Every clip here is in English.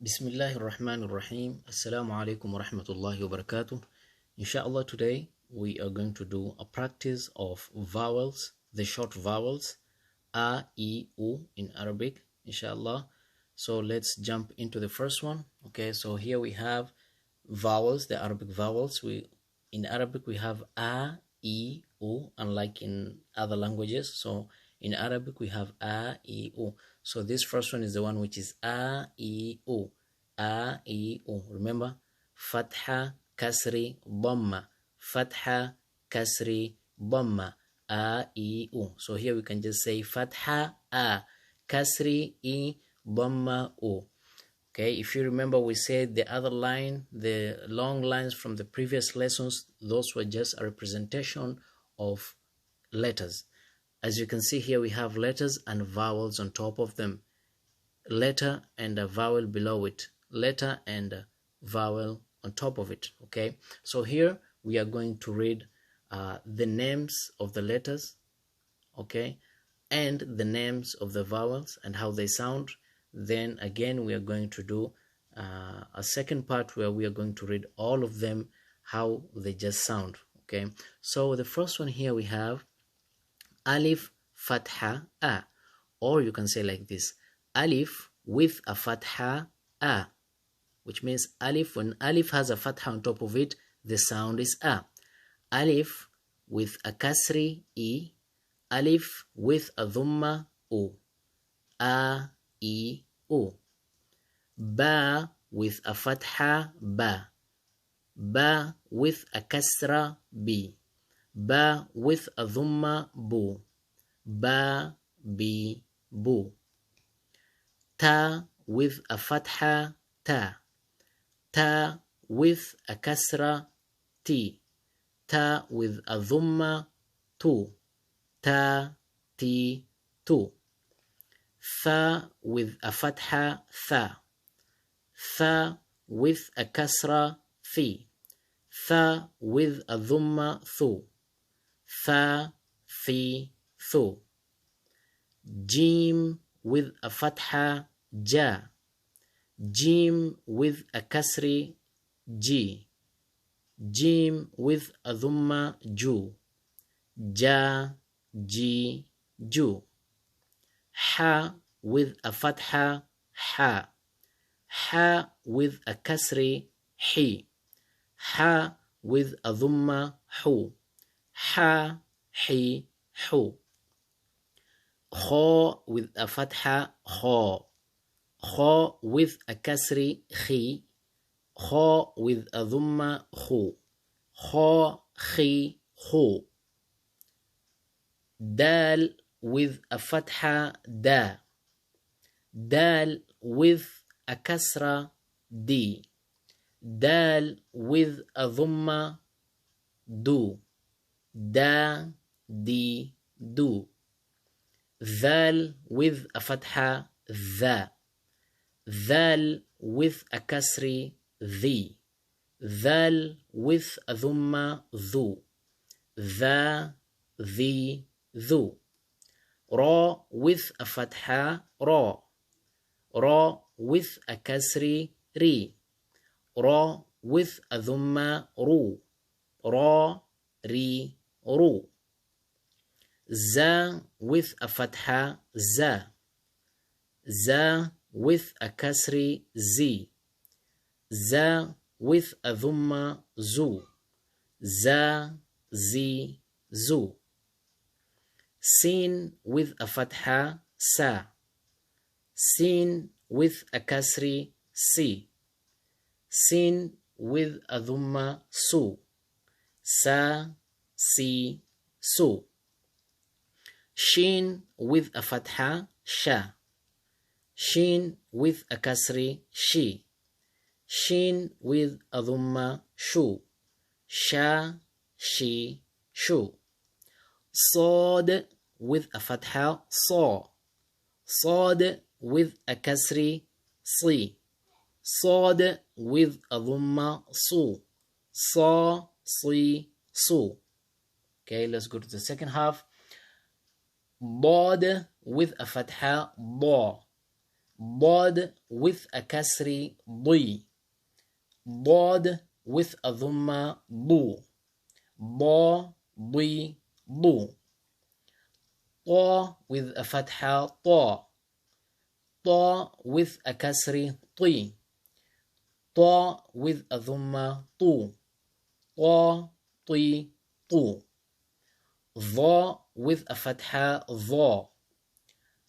Bismillahir Rahmanir Rahim. Assalamu alaikum wa rahmatullahi wa barakatuh. Inshallah, today we are going to do a practice of vowels, the short vowels, a, e, u in Arabic, inshallah. So let's jump into the first one. Okay, so here we have vowels, the Arabic vowels. In Arabic we have a, e, u, unlike in other languages. So in Arabic we have a, e, u. So this first one is the one which is a, e, u. A, e, u. Remember, فتحة كسر ضمة, فتحة كسر ضمة, a, e, u. So here we can just say فتحة a, كسر e, ضمة u. Okay, if you remember, we said the other line, the long lines from the previous lessons, those were just a representation of letters. As you can see here, we have letters and vowels on top of them. Letter and a vowel below it. Letter and a vowel on top of it. Okay, so here we are going to read the names of the letters, okay, and the names of the vowels and how they sound. Then again we are going to do a second part where we are going to read all of them, how they just sound. Okay, so the first one here we have alif fatha a, or you can say like this, alif with a fatha a, which means alif, when alif has a fatha on top of it, the sound is a. Alif with a kasri e, alif with a dhamma u, a, e, u. Ba with a fatha ba, ba with a kasra b, ba with a dhamma bu, ba, bi, bu. Ta with a fatha ta, ta with a kasra ti, ta with a dhamma tu, ta, ti, tu. Tha with a fatha tha, tha with a kasra thi, tha with a dhamma thu, tha, thi, thu. Jim with a fatha ja, jim with a kasri ji, jim with a dhamma ju, ja, ji, ju. Ha with a fatha ha, ha with a kasri hi, ha with a dhamma hu, ha, hi, hu. Kha with a fatha kha, kha with a kasri khi, kha with a dhamma khu, kha, khi, khu. Dal with a fatha da, dal with a kasra di, dal with a dhamma du, da, di, du. Dhal with a fatha dha, dhal with a kasri dhi, dhal with a dhamma dhu, dha, dhi, dhu. Ra with a fatha ra, ra with a kasri ri, ra with a dhamma ru, ra, ri, ru. Za with a fatha za, za with a kasri zi, za with a dhamma zu, za, zi, zu. Sin with a fatha sa, sin with a kasri si, sin with a dhamma su, sa, si, su. Shin with a fatha sha, shin with a kasri shi, shin with a dhamma shu, sha, shi, shu. Sad with a fatha sa, sad with a kasri si, sad with a dhamma su, sa, si, su. Okay, let's go to the second half. Dad with a fatha da, ضاد with a كسر ضي. ضاد with a ضمة ضو. ضا ضي ضو. طا with a فتحة طا. طا with a كسر طي. طا with a ضمة طو. طا طي طو. ضا with a فتحة ضا.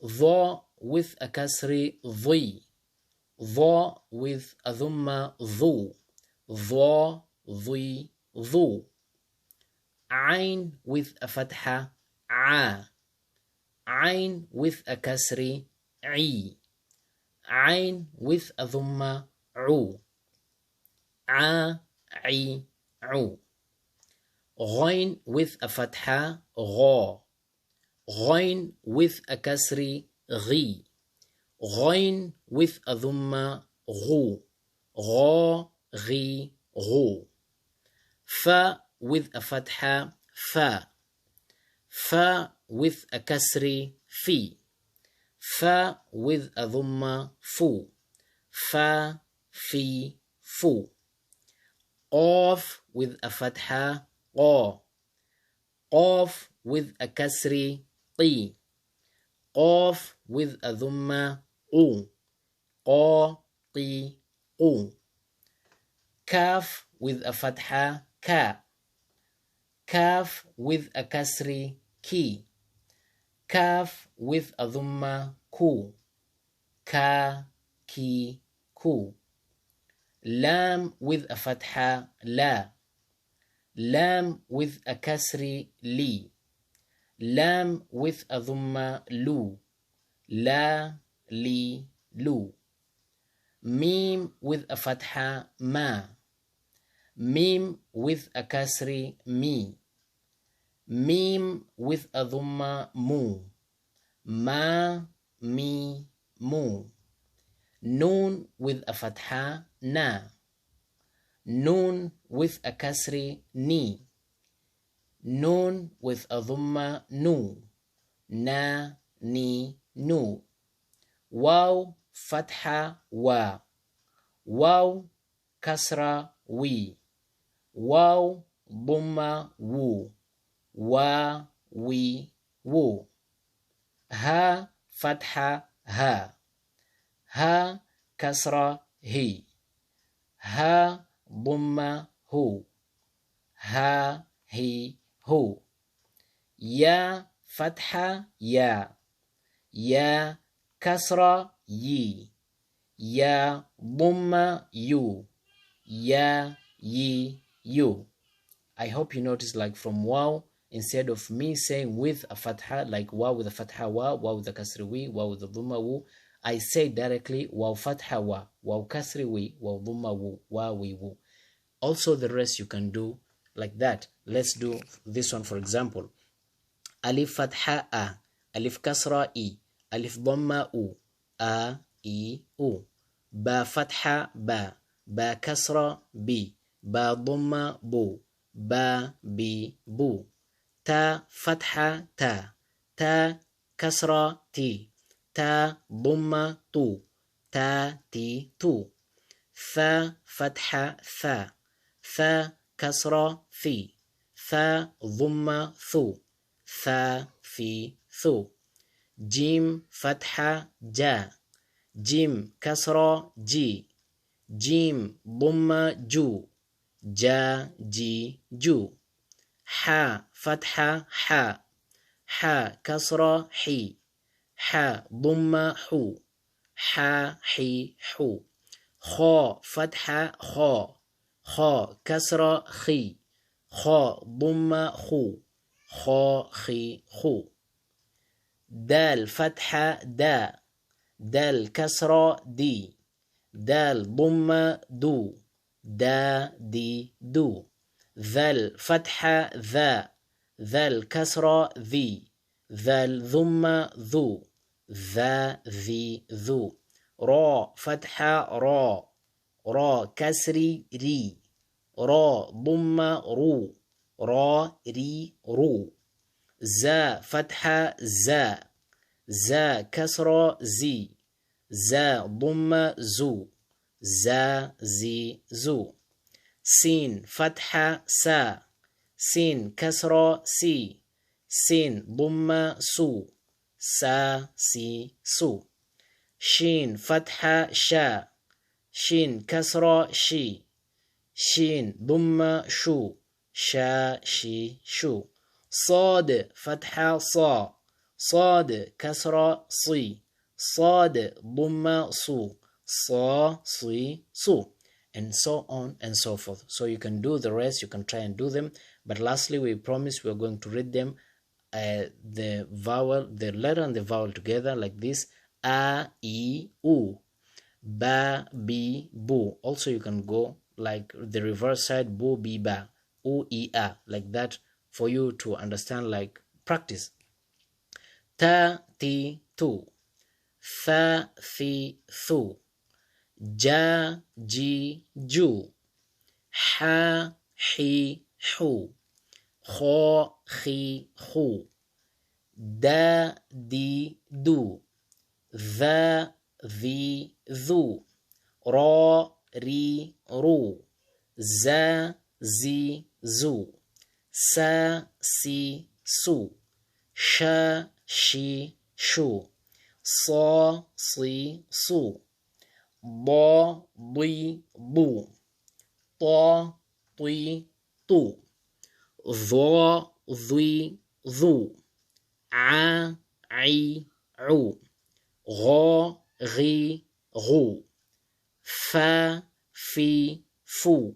ضا with a كسر ضي. ضا with a ضمة ضو. ضا ضي ضو. عين with a فتحة عا. عين with a كسر عي. عين with a ضمة عو. ع عي عو. غين with a فتحة غا. غين with a كسر غي. غين with a ضمة غو. غا غي غو. فا with a فتحة فا. فا with a كسر في. فا with a ضمة فو. فا في فو. قاف with a فتحة قا. قاف with a كسر طي. قاف with a ضمة قو. قا طي قو. كاف with a فتحة كا. كاف with a كسر كي. كاف with a ضمة كو. كا كي كو. لام with a فتحة لا. لام with a كسر لي. لام with a ضمة لو. لا لي لو. ميم with a فتحة ما. ميم with a كسر مي. ميم with a ضمة مو. ما مي مو. نون with a فتحة نا. نون with a كسر ني. نون with a ضمة نو. نا ني نو. واو فتحة وا. واو كسرة وي. واو ضمة وو. وا وي وو. ها فتحة ها. ها كسرة هي. ها ضمة هو. ها هي هو. يا فتحة يا. يا كسرة يي. يا ضمة يو. يا يي يو. I hope you notice, like from wow, instead of me saying with a fatha, like wow with a fatha wa, wow with a kasri wi, wow with a dhamma wu, I say directly wow fatha wa, wow kasri wi, wow dhamma wu, wa wi wu. Also the rest you can do like that. Let's do this one, for example. Alif fatha a, alif kasra I, alif dhamma u, a I u. Ba fatha ba, ba kasra bi, ba dhamma bu, با بي بو. تا فتحة تا. تا كسرة تي. تا ضمة تو. تا تي تو. ثا فتحة ثا. ثا كسرة في. ثا ضمة ثو. ثا في ثو. جيم فتحة جا. جيم كسرة جي. جيم ضمة جو. جا جي جو. حا فتحة حا. حا كسرة حي. حا ضمة حو. حا حي حو. خا فتحة خا. خا كسرة خي. خا ضمة خو. خا خي خو. دال فتحة دا. دال كسرة دي. دال ضمة دو. دا دي دو. ذل فتحة ذا. ذل كسرة ذي. ذل ضمة ذو. ذا ذي ذو. را فتحة را. را كسري ري. را ضمة رو. را ري رو. زا فتحة زا. زا كسرة زي. زا ضم زو زا زي زو سين فتحة سا سين كسرة سي سين ضم سو سا سي سو شين فتحة شا شين كسرة شي شين ضم شو شا شي شو صاد فتحة صا صاد كسرة صي صاد ضم صو صا صي صو and so on and so forth. So you can do the rest, you can try and do them, but lastly we promise we are going to read them the vowel, the letter and the vowel together like this: a, e, u, ba, bi, bu. Also you can go like the reverse side: bu, bi, ba, u, e, a, like that, for you to understand, like practice. Ta, ti, tu, tha, thi, thu, ja, ji, ju, ha, hi, hu, kho, khi, khu, da, di, du, ذا ذي ذو را ري رو زا زي زو سا سي سو شا شي شو صا صي صو ضا ضي ضو طا طي طو ظا ظي ظو ع عي عو غا غي غو فا في فو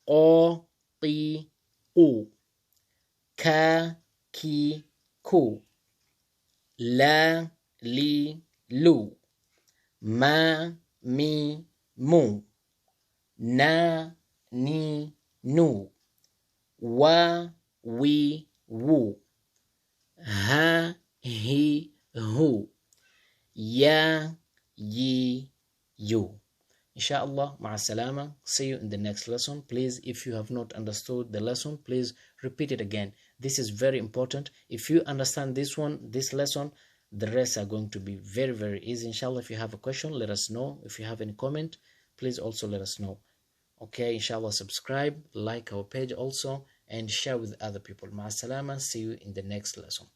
قا قي قو كا كي كو لا لي لو ما مي مو نا ني نو وا وي وو ها هي هو ya, ye, you. Inshallah, ma'a salama. See you in the next lesson. Please, if you have not understood the lesson, please repeat it again. This is very important. If you understand this lesson, the rest are going to be very, very easy. Inshallah, if you have a question, let us know. If you have any comment, please also let us know. Okay, inshallah, subscribe, like our page also, and share with other people. Ma'a salama. See you in the next lesson.